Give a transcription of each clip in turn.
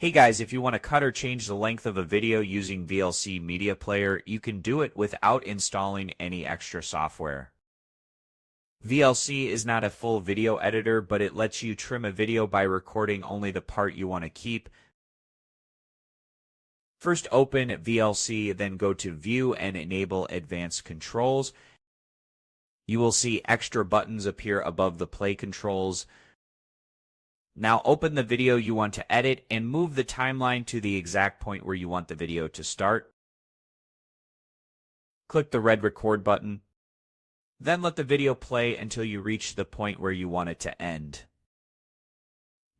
Hey guys, if you want to cut or change the length of a video using VLC Media Player, you can do it without installing any extra software. VLC is not a full video editor, but it lets you trim a video by recording only the part you want to keep. First open VLC, then go to View and enable Advanced Controls. You will see extra buttons appear above the play controls. Now open the video you want to edit and move the timeline to the exact point where you want the video to start. Click the red record button. Then let the video play until you reach the point where you want it to end.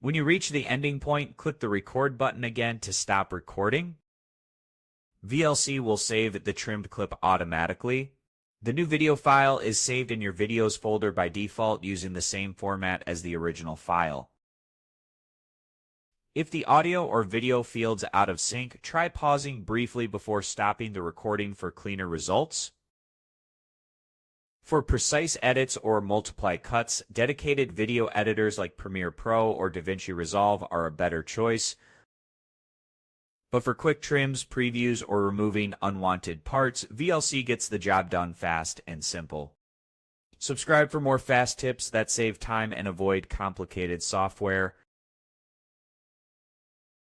When you reach the ending point, click the record button again to stop recording. VLC will save the trimmed clip automatically. The new video file is saved in your videos folder by default using the same format as the original file. If the audio or video feels out of sync, try pausing briefly before stopping the recording for cleaner results. For precise edits or multiply cuts, dedicated video editors like Premiere Pro or DaVinci Resolve are a better choice. But for quick trims, previews, or removing unwanted parts, VLC gets the job done fast and simple. Subscribe for more fast tips that save time and avoid complicated software.